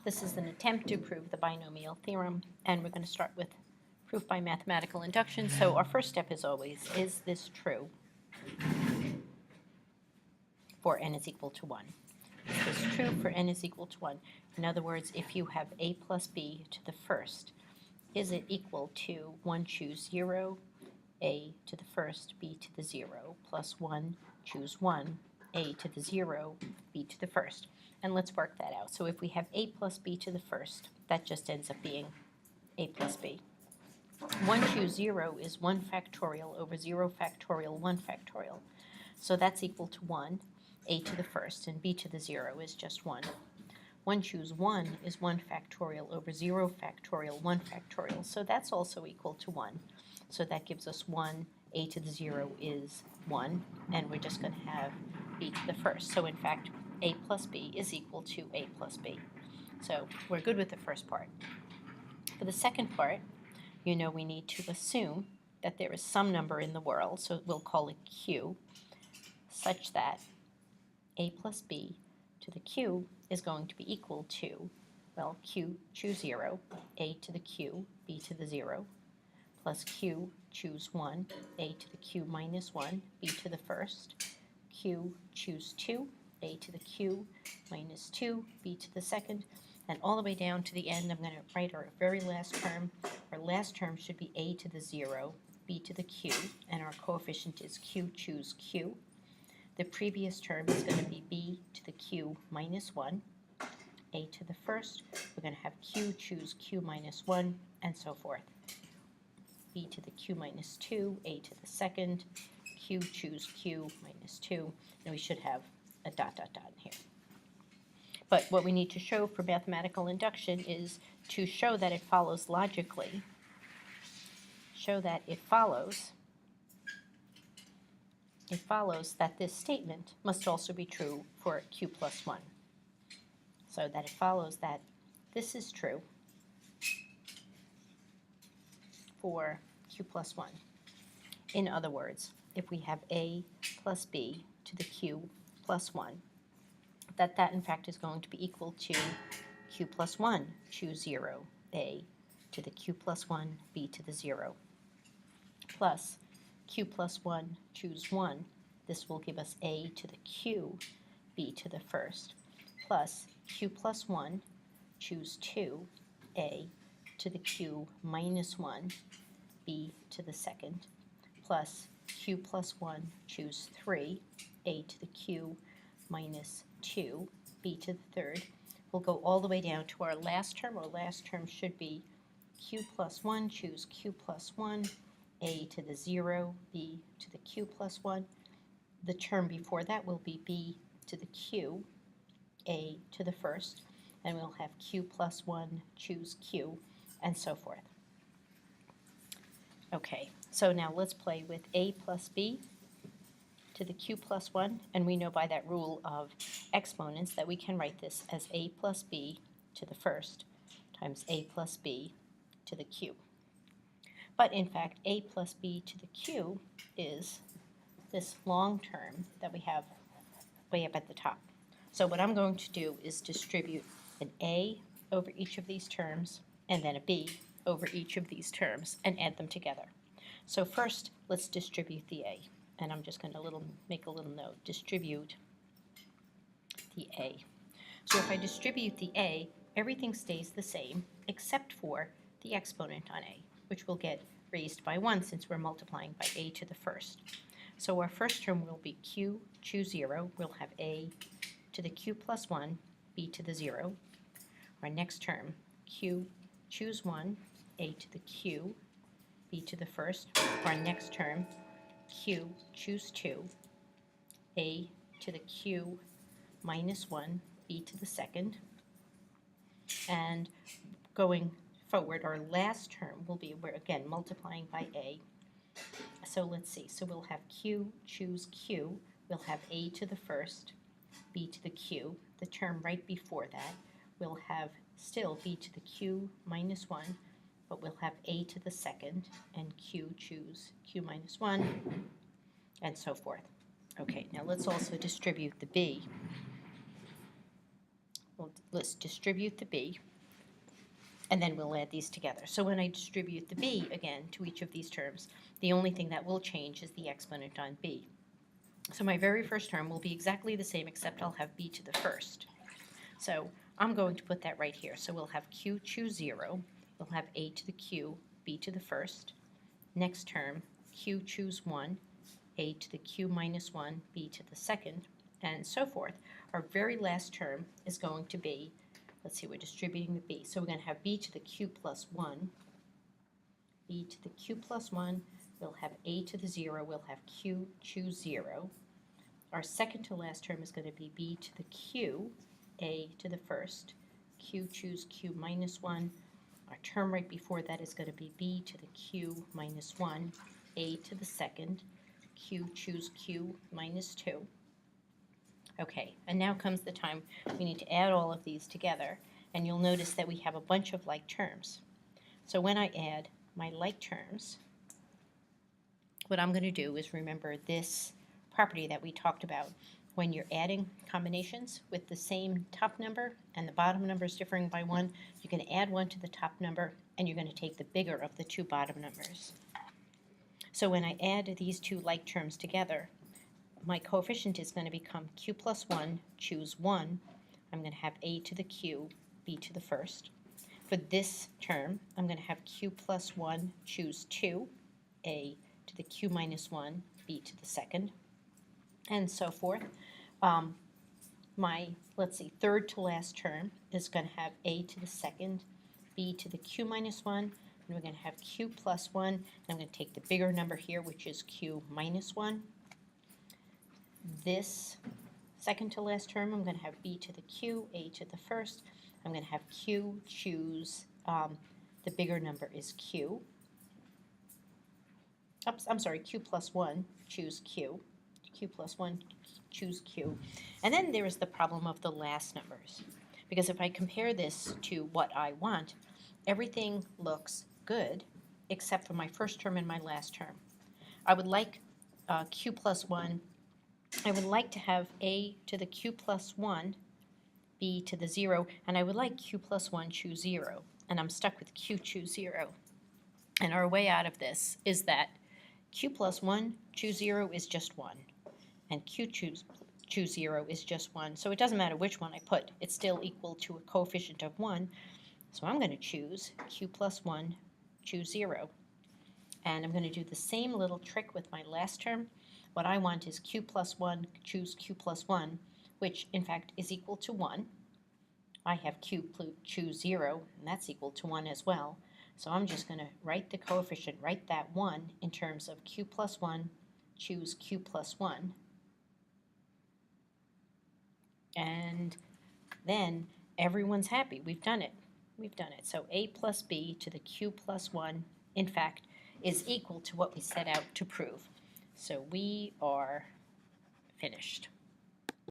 This is an attempt to prove the binomial theorem, and we're going to start with proof by mathematical induction. So our first step is always, is this true for n is equal to 1? Is this true for n is equal to 1? In other words, if you have a plus b to the first, is it equal to 1 choose 0, a to the first, b to the 0, plus 1 choose 1, a to the 0, b to the first. And let's work that out. So if we have a plus b to the first, that just ends up being a plus b. 1 choose 0 is 1 factorial over 0 factorial 1 factorial. So that's equal to 1, a to the first, and b to the 0 is just 1. 1 choose 1 is 1 factorial over 0 factorial 1 factorial. So that's also equal to 1. So that gives us 1, a to the 0 is 1, and we're just going to have b to the first. So in fact, a plus b is equal to a plus b. So we're good with the first part. For the second part, you know we need to assume that there is some number in the world, so we'll call it q, such that a plus b to the q is going to be equal to, well, q choose 0, a to the q, b to the 0, plus q choose 1, a to the q minus 1, b to the first, q choose 2, a to the q minus 2, b to the second, and all the way down to the end. I'm going to write our very last term. Our last term should be a to the 0, b to the q, and our coefficient is q choose q. The previous term is going to be b to the q minus 1, a to the first. We're going to have q choose q minus 1, and so forth. B to the q minus 2, a to the second, q choose q minus 2, and we should have a dot, dot, dot in here. But what we need to show for mathematical induction is to show that it follows logically, show that it follows that this statement must also be true for q plus 1. So that it follows that this is true for q plus 1. In other words, if we have a plus b to the q plus 1, that in fact is going to be equal to q plus 1 choose 0, a to the q plus 1, b to the 0, plus q plus 1 choose 1. This will give us a to the q, b to the first, plus q plus 1 choose 2, a to the q minus 1, b to the second, plus q plus 1 choose 3, a to the q minus 2, b to the third. We'll go all the way down to our last term. Our last term should be q plus 1 choose q plus 1, a to the 0, b to the q plus 1. The term before that will be b to the q, a to the first, and we'll have q plus 1 choose q, and so forth. Okay, so now let's play with a plus b to the q plus 1, and we know by that rule of exponents that we can write this as a plus b to the first times a plus b to the q. But in fact, a plus b to the q is this long term that we have way up at the top. So what I'm going to do is distribute an a over each of these terms and then a b over each of these terms and add them together. So first, let's distribute the a. And I'm just going to make a little note, distribute the a. So if I distribute the a, everything stays the same except for the exponent on a, which will get raised by 1 since we're multiplying by a to the first. So our first term will be q choose 0. We'll have a to the q plus 1, b to the 0. Our next term, q choose 1, a to the q, b to the first. Our next term, q choose 2, a to the q minus 1, b to the second. And going forward, our last term will be, we're again multiplying by a. So let's see, so we'll have q choose q, we'll have a to the first, b to the q. The term right before that, we'll have still b to the q minus 1, but we'll have a to the second, and q choose q minus 1, and so forth. Okay, now let's also distribute the b let's distribute the b, and then we'll add these together. So when I distribute the b again to each of these terms, the only thing that will change is the exponent on b. So my very first term will be exactly the same, except I'll have b to the first. So I'm going to put that right here. So we'll have q choose 0. We'll have a to the q, b to the first. Next term, q choose 1, a to the q minus 1, b to the second, and so forth. Our very last term is going to be, let's see, we're distributing the b. So we're going to have b to the q plus 1, b to the q plus 1. We'll have a to the 0. We'll have q choose 0. Our second to last term is going to be b to the q, a to the first, q choose q minus 1. Our term right before that is going to be b to the q minus 1, a to the second, q choose q minus 2. Okay, and now comes the time we need to add all of these together, and you'll notice that we have a bunch of like terms. So when I add my like terms, what I'm going to do is remember this property that we talked about. When you're adding combinations with the same top number and the bottom number is differing by 1, you're going to add 1 to the top number, and you're going to take the bigger of the two bottom numbers. So when I add these two like terms together, my coefficient is going to become q plus 1, choose 1. I'm going to have a to the q, b to the first. For this term, I'm going to have q plus 1, choose 2, a to the q minus 1, b to the second, and so forth. My, let's see, third to last term is going to have a to the second, b to the q minus 1, and we're going to have q plus 1, and I'm going to take the bigger number here, which is q minus 1. This second to last term, I'm going to have b to the q, a to the first. I'm going to have q choose, the bigger number is q. Oops, I'm sorry, q plus 1, choose q. Q plus 1, choose q. And then there is the problem of the last numbers. Because if I compare this to what I want, everything looks good except for my first term and my last term. I would like q plus 1. I would like to have a to the q plus 1, b to the 0, and I would like q plus 1 choose 0. And I'm stuck with q choose 0. And our way out of this is that q plus 1 choose 0 is just 1. And q choose 0 is just 1. So it doesn't matter which one I put. It's still equal to a coefficient of 1. So I'm going to choose q plus 1, choose 0. And I'm going to do the same little trick with my last term. What I want is q plus 1, choose q plus 1, which in fact is equal to 1. I have q choose 0, and that's equal to 1 as well. So I'm just going to write the coefficient, write that 1 in terms of q plus 1, choose q plus 1. And then everyone's happy. We've done it. We've done it. So a plus b to the q plus 1, in fact, is equal to what we set out to prove. So we are finished.